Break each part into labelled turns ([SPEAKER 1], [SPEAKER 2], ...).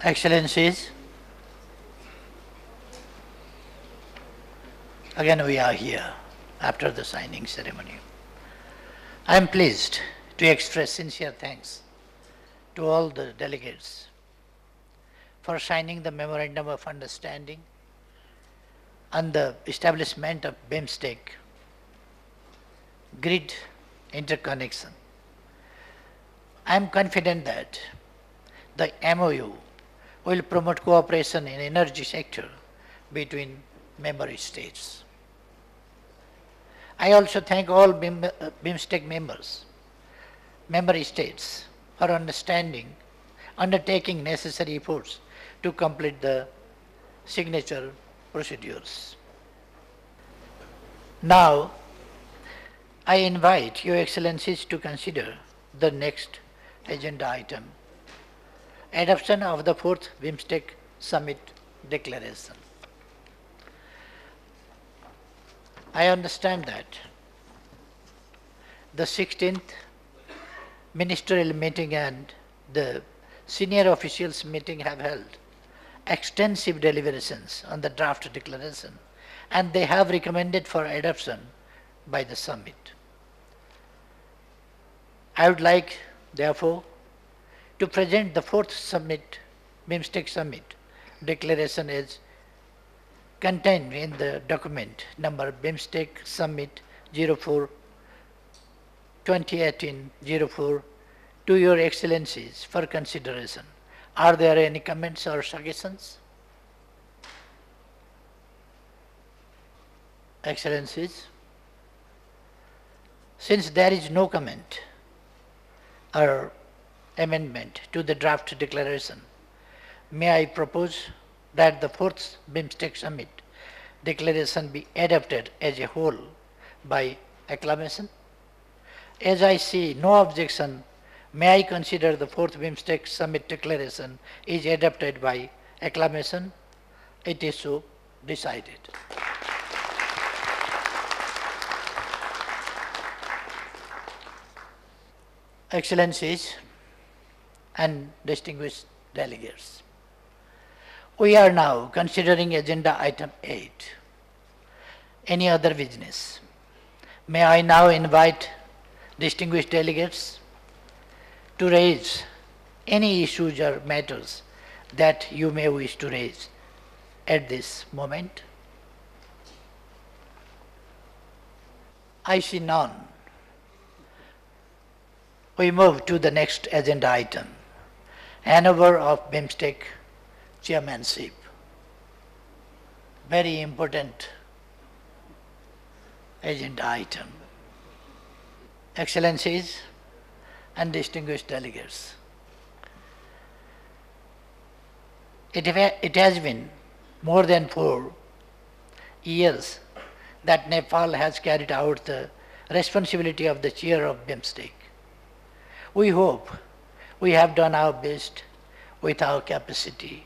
[SPEAKER 1] Excellencies, again we are here after the signing ceremony. I am pleased to express sincere thanks to all the delegates for signing the Memorandum of Understanding on the establishment of BIMSTEC grid interconnection. I am confident that the MOU will promote cooperation in energy sector between member states. I also thank all BIMSTEC member states for undertaking necessary efforts to complete the signature procedures. Now, I invite Your Excellencies to consider the next agenda item, adoption of the 4th BIMSTEC Summit Declaration. I understand that the 16th ministerial meeting and the senior officials meeting have held extensive deliberations on the draft declaration, and they have recommended for adoption by the summit. I would like, therefore, to present the 4th summit, BIMSTEC Summit Declaration as contained in the document number BIMSTEC Summit 04 2018-04 to Your Excellencies for consideration. Are there any comments or suggestions? Excellencies, since there is no comment or amendment to the draft declaration, may I propose that the 4th BIMSTEC Summit Declaration be adopted as a whole by acclamation? As I see no objection, may I consider the 4th BIMSTEC Summit Declaration is adopted by acclamation? It is so decided. Excellencies and distinguished delegates, we are now considering agenda item 8. Any other business? May I now invite distinguished delegates to raise any issues or matters that you may wish to raise at this moment. I see none. We move to the next agenda item, handover of BIMSTEC chairmanship. Very important agenda item. Excellencies and distinguished delegates, it has been more than 4 years that Nepal has carried out the responsibility of the chair of BIMSTEC. We hope we have done our best with our capacity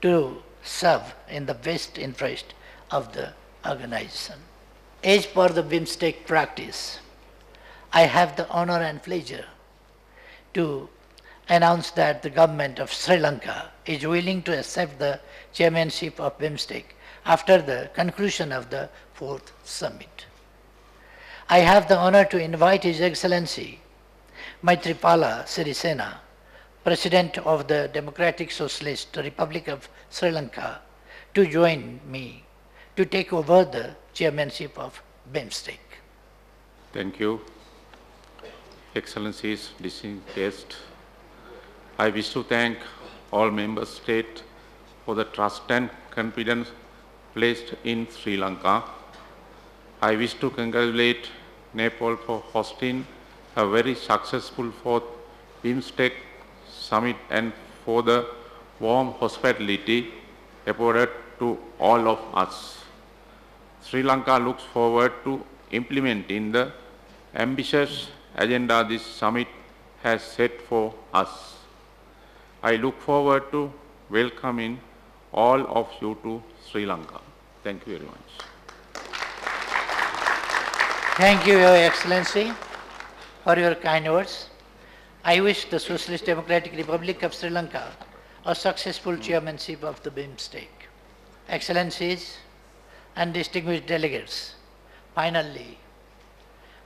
[SPEAKER 1] to serve in the best interest of the organization. As per the BIMSTEC practice, I have the honor and pleasure to announce that the government of Sri Lanka is willing to accept the chairmanship of BIMSTEC after the conclusion of the 4th summit. I have the honor to invite His Excellency Maithripala Sirisena, President of the Democratic Socialist Republic of Sri Lanka, to join me to take over the chairmanship of BIMSTEC.
[SPEAKER 2] Thank you. Excellencies, distinguished guests, I wish to thank all member states for the trust and confidence placed in Sri Lanka. I wish to congratulate Nepal for hosting a very successful 4th BIMSTEC Summit and for the warm hospitality afforded to all of us. Sri Lanka looks forward to implementing the ambitious agenda this summit has set for us. I look forward to welcoming all of you to Sri Lanka. Thank you very much.
[SPEAKER 1] Thank you, Your Excellency, for your kind words. I wish the Socialist Democratic Republic of Sri Lanka a successful chairmanship of the BIMSTEC. Excellencies and distinguished delegates, finally,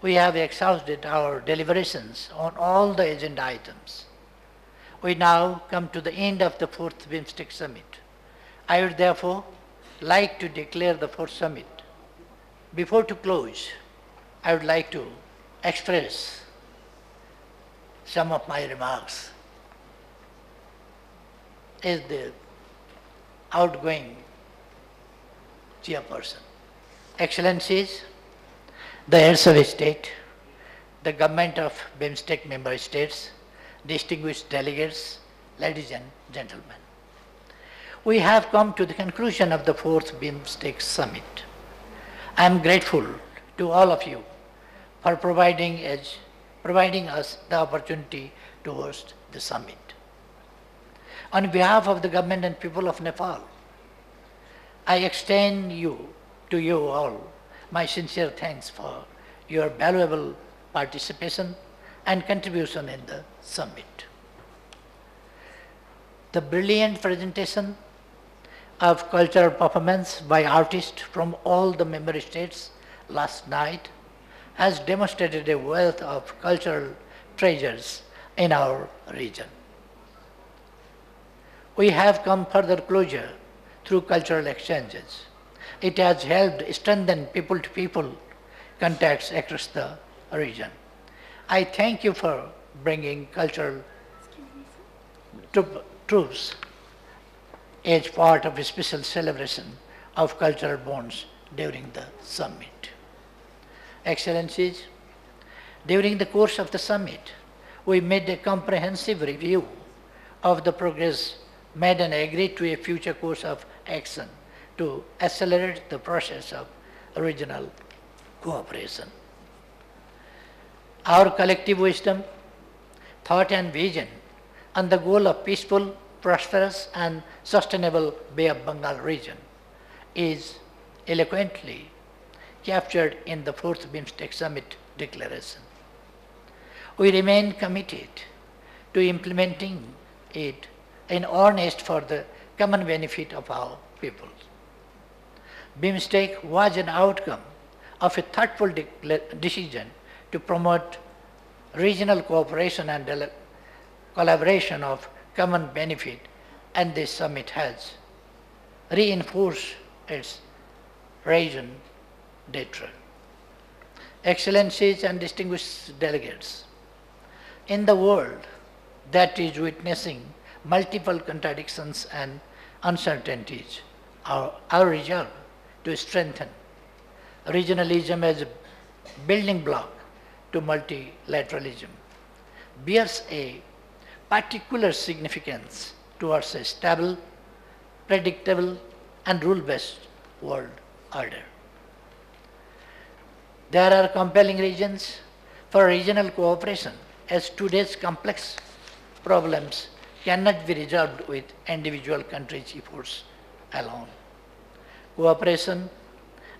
[SPEAKER 1] we have exhausted our deliberations on all the agenda items. We now come to the end of the fourth BIMSTEC summit. I would therefore like to declare the fourth summit. Before to close, I would like to express some of my remarks as the outgoing chairperson. Excellencies, the heads of state, the government of BIMSTEC member states, distinguished delegates, ladies and gentlemen. We have come to the conclusion of the fourth BIMSTEC summit. I am grateful to all of you for providing us the opportunity to host the summit. On behalf of the government and people of Nepal, I extend to you all my sincere thanks for your valuable participation and contribution in the summit. The brilliant presentation of cultural performance by artists from all the member states last night has demonstrated a wealth of cultural treasures in our region. We have come further closer through cultural exchanges. It has helped strengthen people-to-people contacts across the region. I thank you for bringing cultural truths as part of a special celebration of cultural bonds during the summit. Excellencies, during the course of the summit, we made a comprehensive review of the progress made and agreed to a future course of action to accelerate the process of regional cooperation. Our collective wisdom, thought and vision on the goal of peaceful, prosperous and sustainable Bay of Bengal region is eloquently captured in the fourth BIMSTEC summit declaration. We remain committed to implementing it in earnest for the common benefit of our people. BIMSTEC was an outcome of a thoughtful decision to promote regional cooperation and collaboration of common benefit, and this summit has reinforced its raison d'etre. Excellencies and distinguished delegates, in the world that is witnessing multiple contradictions and uncertainties, our resolve to strengthen regionalism as a building block to multilateralism bears a particular significance towards a stable, predictable, and rule-based world order. There are compelling reasons for regional cooperation, as today's complex problems cannot be resolved with individual countries' efforts alone. Cooperation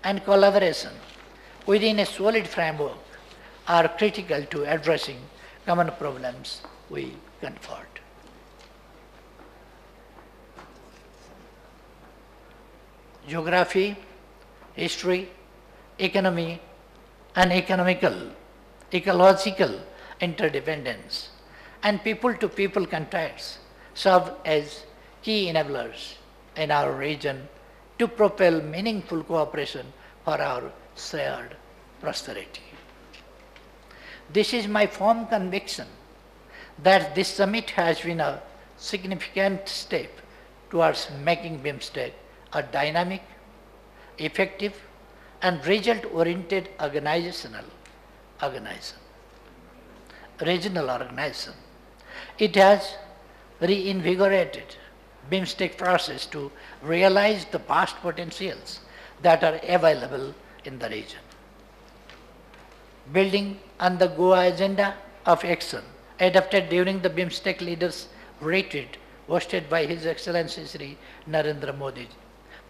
[SPEAKER 1] and collaboration within a solid framework are critical to addressing common problems we confront. Geography, history, economy, and ecological interdependence, and people-to-people contacts serve as key enablers in our region to propel meaningful cooperation for our shared prosperity. This is my firm conviction that this summit has been a significant step towards making BIMSTEC a dynamic, effective, and result-oriented regional organization. It has reinvigorated BIMSTEC process to realize the vast potentials that are available in the region. Building on the Goa agenda of action adopted during the BIMSTEC leaders retreat hosted by His Excellency Shri Narendra Modi,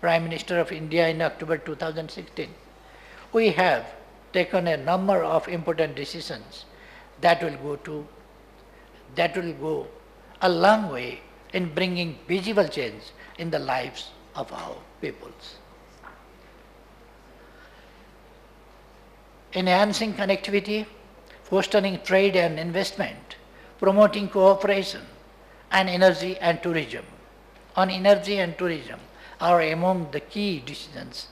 [SPEAKER 1] Prime Minister of India, in October 2016, we have taken a number of important decisions that will go a long way in bringing visible change in the lives of our peoples. Enhancing connectivity, fostering trade and investment, promoting cooperation, and energy and tourism. On energy and tourism are among the key decisions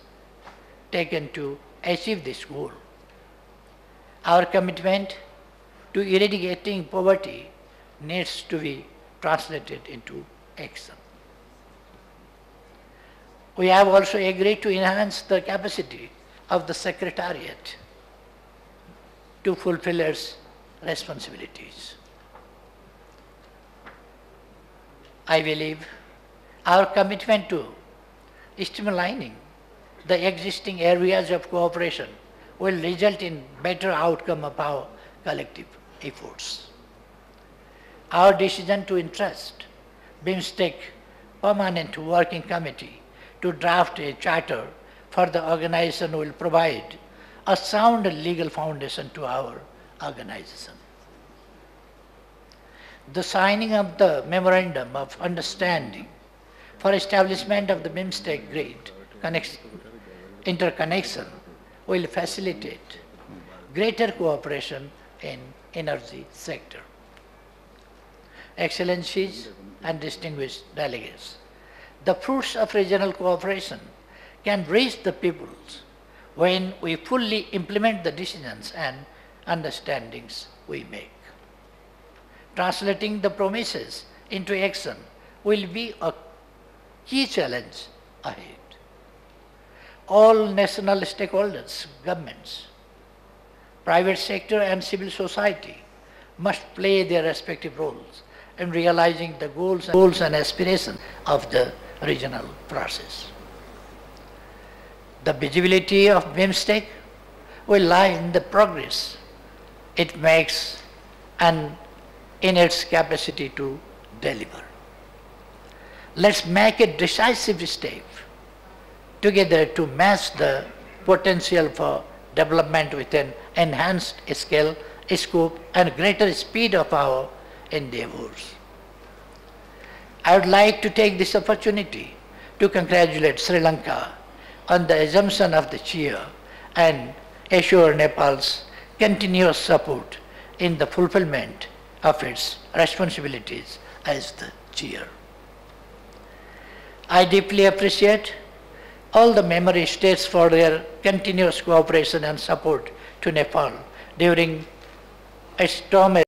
[SPEAKER 1] taken to achieve this goal. Our commitment to eradicating poverty needs to be translated into action. We have also agreed to enhance the capacity of the Secretariat to fulfill its responsibilities. I believe our commitment to streamlining the existing areas of cooperation will result in better outcome of our collective efforts. Our decision to entrust BIMSTEC Permanent Working Committee to draft a charter for the organization will provide a sound legal foundation to our organization. The signing of the Memorandum of Understanding for establishment of the BIMSTEC grid interconnection will facilitate greater cooperation in energy sector. Excellencies and distinguished delegates, the fruits of regional cooperation can reach the peoples when we fully implement the decisions and understandings we make. Translating the promises into action will be a key challenge ahead. All national stakeholders, governments, private sector and civil society must play their respective roles in realizing the goals and aspirations of the regional process. The visibility of BIMSTEC will lie in the progress it makes and in its capacity to deliver. Let's make a decisive step together to match the potential for development with an enhanced scale, scope, and greater speed of our endeavors. I would like to take this opportunity to congratulate Sri Lanka on the assumption of the chair and assure Nepal's continuous support in the fulfillment of its responsibilities as the chair. I deeply appreciate all the member states for their continuous cooperation and support to Nepal during its term as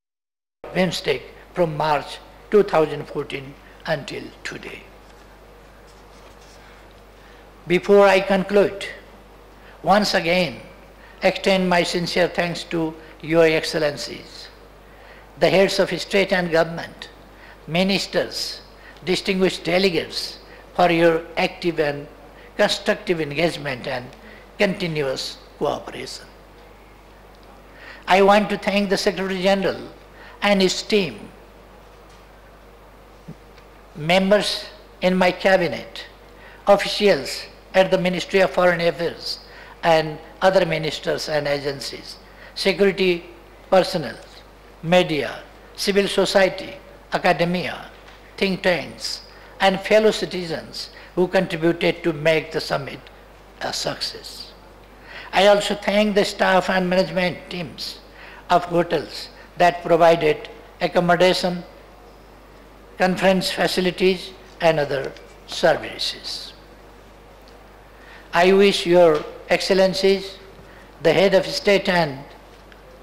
[SPEAKER 1] BIMSTEC from March 2014 until today. Before I conclude, once again extend my sincere thanks to Your Excellencies, the heads of state and government, ministers, distinguished delegates for your active and constructive engagement and continuous cooperation. I want to thank the Secretary General and his team, members in my cabinet, officials at the Ministry of Foreign Affairs and other ministers and agencies, security personnel, media, civil society, academia, think tanks, and fellow citizens who contributed to make the summit a success. I also thank the staff and management teams of hotels that provided accommodation, conference facilities, and other services. I wish Your Excellencies, the head of state and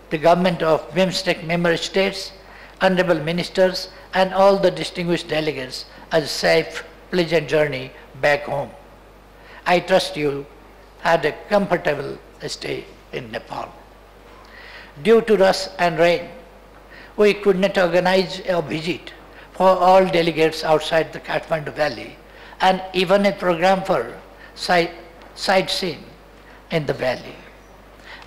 [SPEAKER 1] the government of BIMSTEC member states, honorable ministers, and all the distinguished delegates a safe, pleasant journey back home. I trust you had a comfortable stay in Nepal. Due to rush and rain, we could not organize a visit for all delegates outside the Kathmandu Valley and even a program for sightseeing in the valley.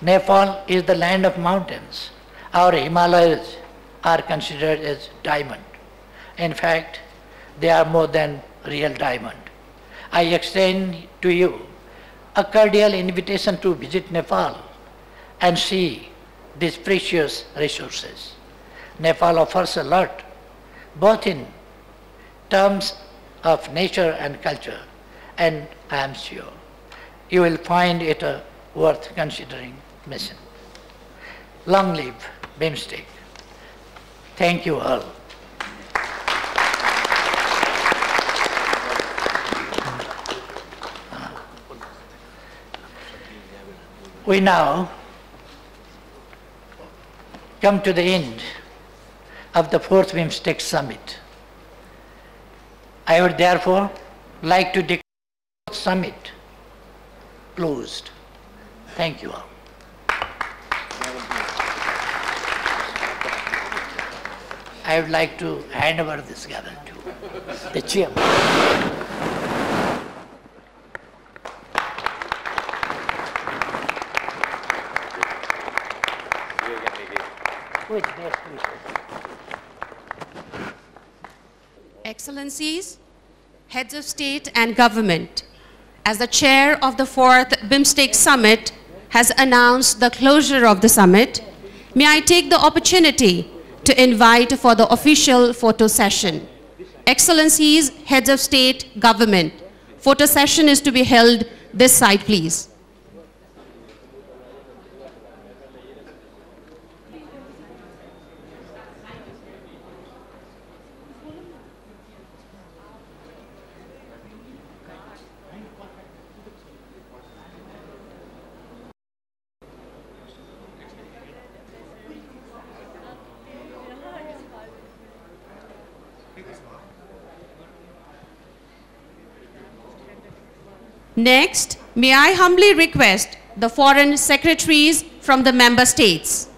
[SPEAKER 1] Nepal is the land of mountains. Our Himalayas are considered as diamond. In fact, they are more than real diamond. I extend to you a cordial invitation to visit Nepal and see these precious resources. Nepal offers a lot, both in terms of nature and culture, and I am sure you will find it a worth considering mission. Long live BIMSTEC. Thank you all. We now come to the end of the 4th BIMSTEC Summit. I would therefore like to declare the summit closed. Thank you all. I would like to hand over this gavel to the chairman. With best wishes.
[SPEAKER 3] Excellencies, heads of state and government, as the chair of the 4th BIMSTEC Summit has announced the closure of the summit, may I take the opportunity to invite for the official photo session. Excellencies, heads of state, government, photo session is to be held this side, please. Next, may I humbly request the foreign secretaries from the member states.